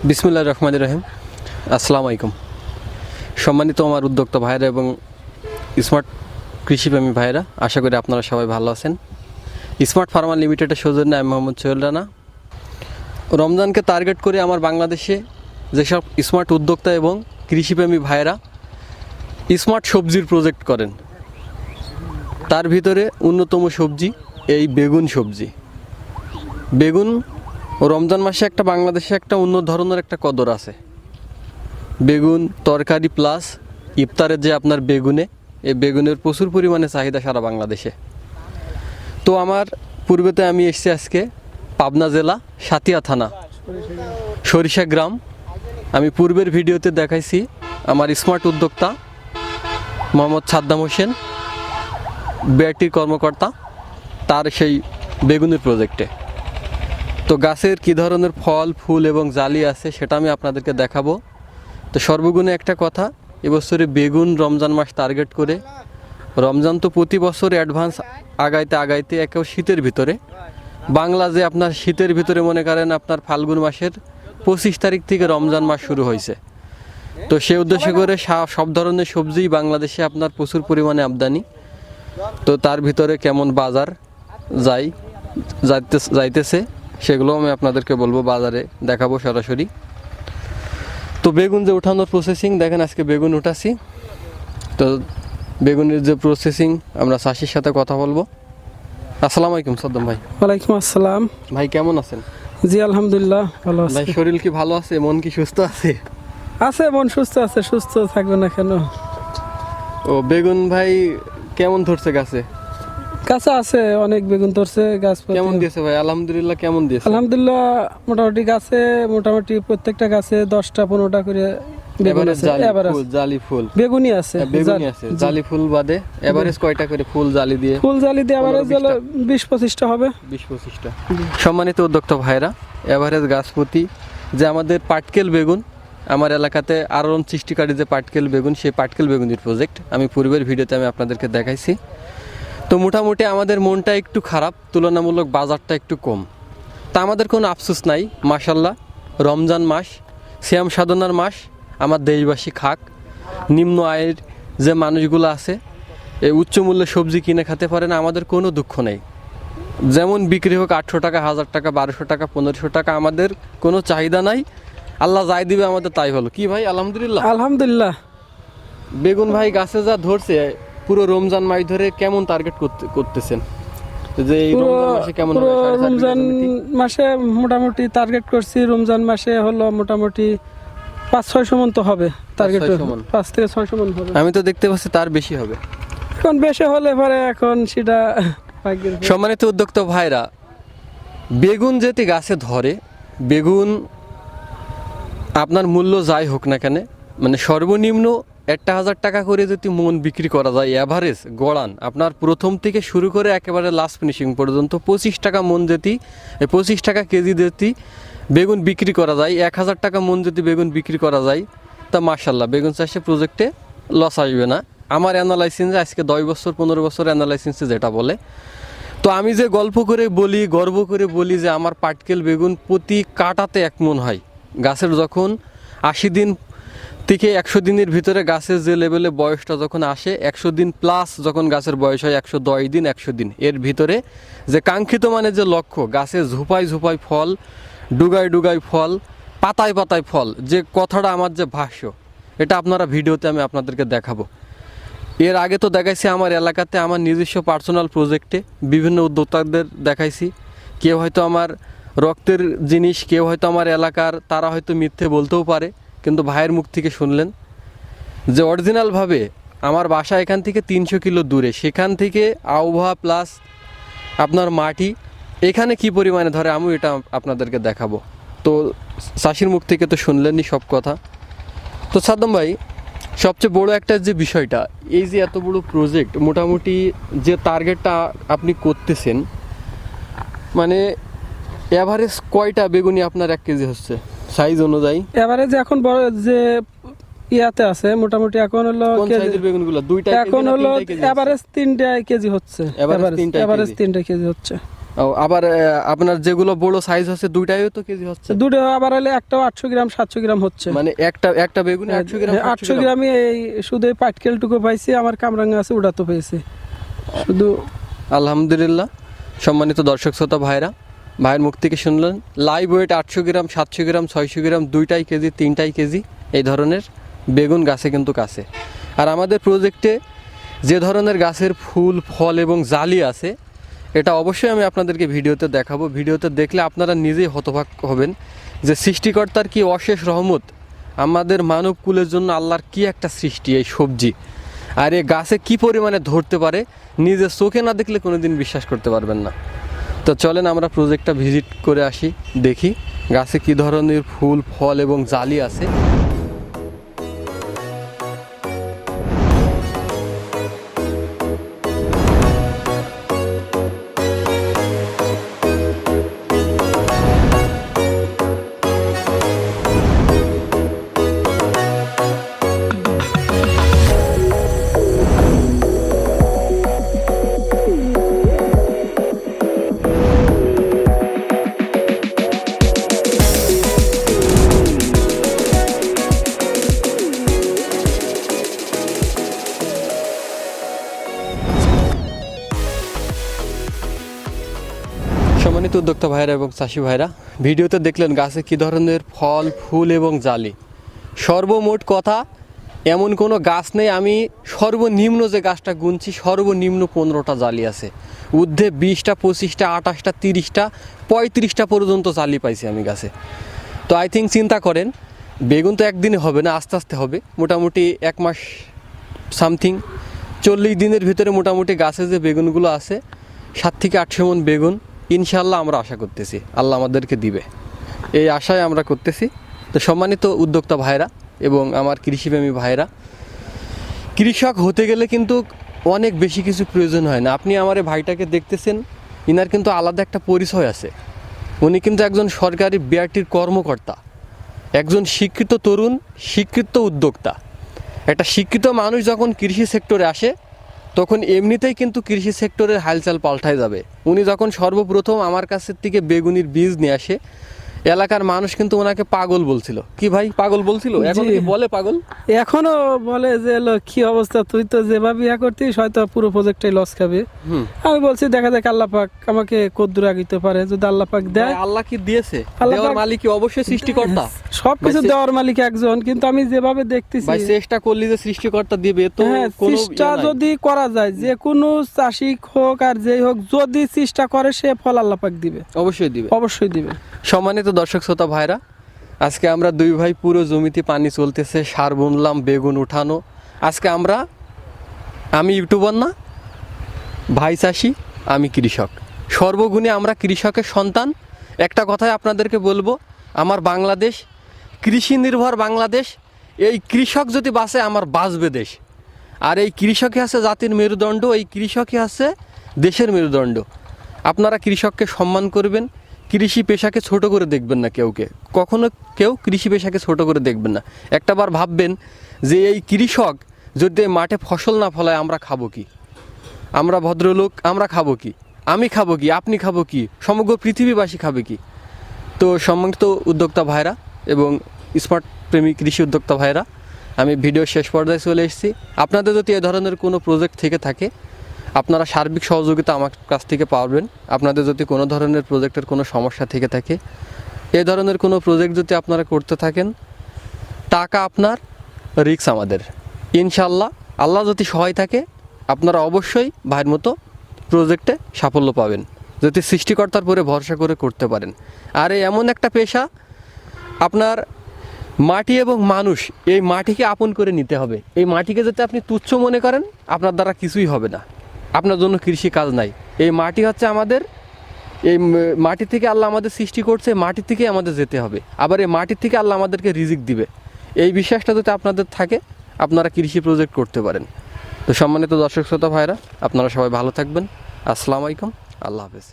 বিসমিল্লাহির রহমানির রহিম। আসসালামু আলাইকুম। সম্মানিত আমার উদ্যোক্তা ভাইরা এবং স্মার্ট কৃষিপ্রেমী ভাইরা, আশা করি আপনারা সবাই ভালো আছেন। স্মার্ট ফার্মার লিমিটেডের সৌজন্যে আমি মোহাম্মদ সোহেল রানা। রমজানকে টার্গেট করে আমার বাংলাদেশে যেসব স্মার্ট উদ্যোক্তা এবং কৃষিপ্রেমী ভাইরা স্মার্ট সবজির প্রজেক্ট করেন, তার ভিতরে অন্যতম সবজি এই বেগুন সবজি। বেগুন রমজান মাসে একটা বাংলাদেশে একটা অন্য ধরনের একটা কদর আছে। বেগুন তরকারি প্লাস ইফতারের যে আপনার বেগুনে, এই বেগুনের প্রচুর পরিমাণে চাহিদা সারা বাংলাদেশে। তো আমার পূর্বেতে আমি এসেছি আজকে পাবনা জেলা সাতিয়া থানা সরিষা গ্রাম। আমি পূর্বের ভিডিওতে দেখাইছি আমার স্মার্ট উদ্যোক্তা মোহাম্মদ সাদ্দাম হোসেন, বিআরটির কর্মকর্তা, তার সেই বেগুনের প্রজেক্টে। তো গাছের কী ধরনের ফল ফুল এবং জালি আছে সেটা আমি আপনাদেরকে দেখাবো। তো সর্বগুণে একটা কথা, এবছরে বেগুন রমজান মাস টার্গেট করে, রমজান তো প্রতি বছর অ্যাডভান্স আগাইতে একেও শীতের ভিতরে, বাংলা যে আপনার শীতের ভিতরে মনে করেন আপনার ফাল্গুন মাসের 25 তারিখ থেকে রমজান মাস শুরু হয়েছে। তো সে উদ্দেশ্য করে সব ধরনের সবজি বাংলাদেশে আপনার প্রচুর পরিমাণে আমদানি। তো তার ভিতরে কেমন বাজার যাইতেছে সেগুলো আমি আপনাদেরকে বলবো, বাজারে দেখাবো সরাসরি। তো বেগুন যে উঠানোর প্রসেসিং দেখেন, আজকে বেগুন উঠাছি। তো বেগুনের যে প্রসেসিং আমরা চাষির সাথে কথা বলবো। আসসালামু আলাইকুম সাদ্দাম ভাই। ওয়ালাইকুম আসসালাম। ভাই কেমন আছেন? জি আলহামদুলিল্লাহ ভালো আছি। ভাই শরীর কি ভালো আছে? মন কি সুস্থ আছে? আছে, মন সুস্থ আছে, সুস্থ থাকবে না কেন? ও বেগুন ভাই কেমন ধরছে গাছে? কাঁচা আছে, অনেক বেগুন ধরছে গাছ। কেমন দিয়েছে ভাই? আলহামদুলিল্লাহ কেমন দিয়েছে? আলহামদুলিল্লাহ মোটামুটি গাছে, মোটামুটি প্রত্যেকটা গাছে 10টা 15টা করে বেগুন আছে। জালি ফুল বেগুনি আছে, বেগুনি আছে, জালি ফুল বাদে এভারেজ কয়টা করে ফুল জালি দিয়ে? ফুল জালি দিয়ে এভারেজ 20-25টা হবে। 20-25টা। সম্মানিত উদ্যোক্তা ভাইরা, এভারেজ গাছ প্রতি যে আমাদের পাটকেল বেগুন, আমার এলাকাতে আরও 29 কাঠি যে পাটকেল বেগুন, সেই পাটকেল বেগুনের প্রজেক্ট আমি পূর্বের ভিডিওতে আমি আপনাদেরকে দেখাইছি। তো মোটামুটি আমাদের মনটা একটু খারাপ, তুলনামূলক বাজারটা একটু কম। তা আমাদের কোনো আফসোস নাই, মাশাল্লাহ রমজান মাস, সিয়াম সাধনার মাস, আমার দেশবাসী খাক। নিম্ন আয়ের যে মানুষগুলো আছে এই উচ্চ মূল্যে সবজি কিনে খেতে পারে না, আমাদের কোনো দুঃখ নেই। যেমন বিক্রি হোক 800 টাকা, 1000 টাকা, 1200 টাকা, 1500 টাকা, আমাদের কোনো চাহিদা নাই। আল্লাহ যাই দিবে আমাদের তাই হলো। কি ভাই আলহামদুলিল্লাহ? আলহামদুলিল্লাহ। বেগুন ভাই গাছে যা ধরছে, পুরো রমজান মাস ধরে কেমন টার্গেট করতেছেন যে এই রমজান মাসে কেমন হবে? রমজান মাসে মোটামুটি টার্গেট করছি, রমজান মাসে হলো মোটামুটি 5-600 মন তো হবে টার্গেট। 5 থেকে 600 মন হবে। আমি তো দেখতে পাচ্ছি তার বেশি হবে। এখন বেশি হলে পরে এখন সেটা সম্মানিত উদ্যোক্তা ভাইরা, বেগুন যেটি গাছে ধরে, বেগুন আপনার মূল্য যাই হোক না কেন, মানে সর্বনিম্ন 1000 টাকা করে যদি মন বিক্রি করা যায়, অ্যাভারেজ গড়ান আপনার প্রথম থেকে শুরু করে একেবারে লাস্ট ফিনিশিং পর্যন্ত 25 টাকা মন যেটি, 25 টাকা কেজি যেটি বেগুন বিক্রি করা যায়, 1000 টাকা মন যদি বেগুন বিক্রি করা যায়, তা মাশাল্লাহ বেগুন চাষে প্রজেক্টে লস আসবে না। আমার অ্যানালাইসিসে আজকে 10 বছর 15 বছর অ্যানালাইসিসে যেটা বলে। তো আমি যে গল্প করে বলি, গর্ব করে বলি যে আমার পাটকেল বেগুন প্রতি কাটাতে 1 মন হয়। গাছের যখন 80 দিন থেকে 100 দিনের ভিতরে গাছের যে লেভেলে বয়সটা যখন আসে, 100 দিন প্লাস যখন গাছের বয়স হয়, 110 দিন 100 দিন, এর ভিতরে যে কাঙ্ক্ষিত মানে যে লক্ষ্য, গাছে ঝোপায় ঝোপায় ফল, ডুগায় ফল, পাতায় পাতায় ফল, যে কথাটা আমার যে ভাষ্য, এটা আপনারা ভিডিওতে আমি আপনাদেরকে দেখাবো। এর আগে তো দেখাইছি আমার এলাকাতে আমার নিজস্ব পার্সোনাল প্রজেক্টে বিভিন্ন উদ্যোক্তাদের দেখাইছি। কেউ হয়তো আমার রক্তের জিনিস, কেউ হয়তো আমার এলাকার, তারা হয়তো মিথ্যে বলতেও পারে, কিন্তু ভাইয়ের মুখ থেকে শুনলেন যে অরিজিনালভাবে আমার বাসা এখান থেকে 300 কিলো দূরে, সেখান থেকে আবহাওয়া প্লাস আপনার মাটি এখানে কি পরিমাণে ধরে, আমি এটা আপনাদেরকে দেখাবো। তো চাষির মুখ থেকে তো শুনলেনই সব কথা। তো সাদ্দাম ভাই, সবচেয়ে বড় একটা যে বিষয়টা, এই যে এত বড় প্রজেক্ট, মোটামুটি যে টার্গেটটা আপনি করতেছেন, মানে এভারেজ কয়টা বেগুনি আপনার 1 কেজি হচ্ছে সাইজ অনুযায়ী? এভারেজ এখন বড় যে ইয়াতে আছে মোটামুটি এখন হলো কোন সাইজের বেগুনগুলো? 2টা এখন হলো এভারেজ 3টা কেজি হচ্ছে। এভারেজ 3টা কেজি হচ্ছে। আবার আপনার যেগুলো বড় সাইজ হচ্ছে দুইটাই তো কেজি হচ্ছে, দুটো আবার হলে একটাও 800 গ্রাম 700 গ্রাম হচ্ছে। মানে একটা বেগুনে 800 গ্রাম 800 গ্রামই এই শুধু এই পাটকেলটুকু পাইছি, আমার কামরাঙ্গা আছে ওটা তো পেয়েছি শুধু। আলহামদুলিল্লাহ। সম্মানিত দর্শক শ্রোতা ভাইরা, ভাইয়ের মুখ থেকে শুনলেন লাইভ ওয়েট 800 গ্রাম 700 গ্রাম 600 গ্রাম, দুইটাই কেজি 3টাই কেজি এই ধরনের বেগুন গাছে কিন্তু কাছে। আর আমাদের প্রজেক্টে যে ধরনের গাছের ফুল ফল এবং জালি আছে, এটা অবশ্যই আমি আপনাদেরকে ভিডিওতে দেখাবো। ভিডিওতে দেখলে আপনারা নিজেই হতবাক হবেন যে সৃষ্টিকর্তার কি অশেষ রহমত, আমাদের মানব কুলের জন্য আল্লাহর কি একটা সৃষ্টি এই সবজি। আর এই গাছে কি পরিমাণে ধরতে পারে নিজের চোখে না দেখলে কোনোদিন বিশ্বাস করতে পারবেন না। তো চলেন আমরা প্রজেক্টটা ভিজিট করে আসি, দেখি গাছে কি ধরনের ফুল ফল এবং জালি আছে। সম্মানিত উদ্যোক্তা ভাইরা এবং চাষি ভাইরা, ভিডিওতে দেখলেন গাছে কী ধরনের ফল ফুল এবং জালি। সর্বমোট কথা এমন কোনো গাছ নেই, আমি সর্বনিম্ন যে গাছটা গুনছি সর্বনিম্ন 15টা জালি আছে, ঊর্ধ্বে 20টা 25টা 28টা 30টা 35টা পর্যন্ত জালি পাইছি আমি গাছে। তো আই থিঙ্ক চিন্তা করেন, বেগুন তো একদিনে হবে না, আস্তে আস্তে হবে, মোটামুটি 1 মাস সামথিং 40 দিনের ভিতরে মোটামুটি গাছে যে বেগুনগুলো আছে 7 থেকে 800 মণ বেগুন ইনশাল্লাহ আমরা আশা করতেছি আল্লাহ আমাদেরকে দিবে, এই আশায় আমরা করতেছি। তো সম্মানিত উদ্যোক্তা ভাইরা এবং আমার কৃষিপ্রেমী ভাইরা, কৃষক হতে গেলে কিন্তু অনেক বেশি কিছু প্রয়োজন হয় না। আপনি আমার এই ভাইটাকে দেখতেছেন, ইনার কিন্তু আলাদা একটা পরিচয় আছে। উনি কিন্তু একজন সরকারি বিআরটির কর্মকর্তা, একজন শিক্ষিত তরুণ, শিক্ষিত উদ্যোক্তা। একটা শিক্ষিত মানুষ যখন কৃষি সেক্টরে আসে তখন এমনিতেই কিন্তু কৃষি সেক্টরের হালচাল পাল্টায় যাবে। উনি যখন সর্বপ্রথম আমার কাছের থেকে বেগুনির বীজ নিয়ে আসে, এলাকার মানুষ কিন্তু ওনাকে পাগল বলছিল। কি ভাই পাগল বলছিল? এখন কি বলে পাগল? এখনো বলে যে কি অবস্থা, তুই তো যেভাবে ইয়া করতিস হয়তো পুরো প্রজেক্টটাই লস খাবে। আমি বলছি দেখা যাক আল্লাহ পাক আমাকে কদ্দুর আগিতে পারে, যদি আল্লাহ পাক দেয়। আল্লাহ কি দিয়েছে? আল্লাহ দেওয়ার পাক- মালিক কি অবশ্যই সৃষ্টিকর্তা, সবকিছু দেওয়ার মালিক একজন, কিন্তু আমি যেভাবে দেখতেছি ভাই চেষ্টা করলে যে সৃষ্টিকর্তা দিবে, তো কোনো চেষ্টা যদি করা যায়, যে কোনো চাষি হোক আর যেই হোক যদি চেষ্টা করে সে ফল আল্লাহ পাক দিবে, অবশ্যই দিবে, অবশ্যই দিবে। সম্মানিত দর্শক শ্রোতা ভাইরা, আজকে আমরা দুই ভাই পুরো জমিতে পানি চলতেছে, সার বুনলাম, বেগুন উঠানো। আজকে আমি ইউটিউবার না, ভাই চাষি, আমি কৃষক, সর্বগুণে আমরা কৃষকের সন্তান। একটা কথাই আপনাদেরকে বলবো, আমার বাংলাদেশ কৃষি নির্ভর বাংলাদেশ। এই কৃষক যদি বাঁচে আমার বাঁচবে দেশ। আর এই কৃষকই আছে জাতির মেরুদণ্ড, এই কৃষকই আছে দেশের মেরুদণ্ড। আপনারা কৃষককে সম্মান করবেন, কৃষি পেশাকে ছোট করে দেখবেন না, কখনো কেউ কৃষি পেশাকে ছোট করে দেখবেন না। একটাবার ভাববেন যে এই কৃষক যদি মাঠে ফসল না ফলায় আমরা খাবো কি? আমরা ভদ্রলোক আমরা খাবো কি? আমি খাবো কি? আপনি খাবো কি? সমগ্র পৃথিবীবাসী খাবে কি? তো সম্মানিত উদ্যোক্তা ভাইরা এবং স্মার্ট প্রেমী কৃষি উদ্যোক্তা ভাইরা, আমি ভিডিও শেষ পর্যায়ে চলে এসেছি। আপনাদের যদি এ ধরনের কোনো প্রজেক্ট থেকে থাকে, আপনারা সার্বিক সহযোগিতা আমার কাছ থেকে পাবেন। আপনাদের যদি কোনো ধরনের প্রজেক্টের কোনো সমস্যা থেকে থাকে, এ ধরনের কোনো প্রজেক্ট যদি আপনারা করতে থাকেন, টাকা আপনার, রিস্ক আমাদের। ইনশাল্লাহ আল্লাহ যদি সহায় থাকে আপনারা অবশ্যই ভাইয়ের মতো প্রজেক্টে সাফল্য পাবেন, যদি সৃষ্টিকর্তার উপরে ভরসা করে করতে পারেন। আর এমন একটা পেশা, আপনার মাটি এবং মানুষ, এই মাটিকে আপন করে নিতে হবে। এই মাটিকে যদি আপনি তুচ্ছ মনে করেন আপনার দ্বারা কিছুই হবে না, আপনার জন্য কৃষি কাজ নাই। এই মাটি হচ্ছে আমাদের, এই মাটি থেকে আল্লাহ আমাদের সৃষ্টি করছে, মাটি থেকে আমাদের যেতে হবে। আবার এই মাটি থেকে আল্লাহ আমাদেরকে রিজিক দিবে। এই বিশ্বাসটা যদি আপনাদের থাকে আপনারা কৃষি প্রজেক্ট করতে পারেন। তো সম্মানিত দর্শক শ্রোতা ভাইরা, আপনারা সবাই ভালো থাকবেন। আসসালামু আলাইকুম, আল্লাহ হাফেজ।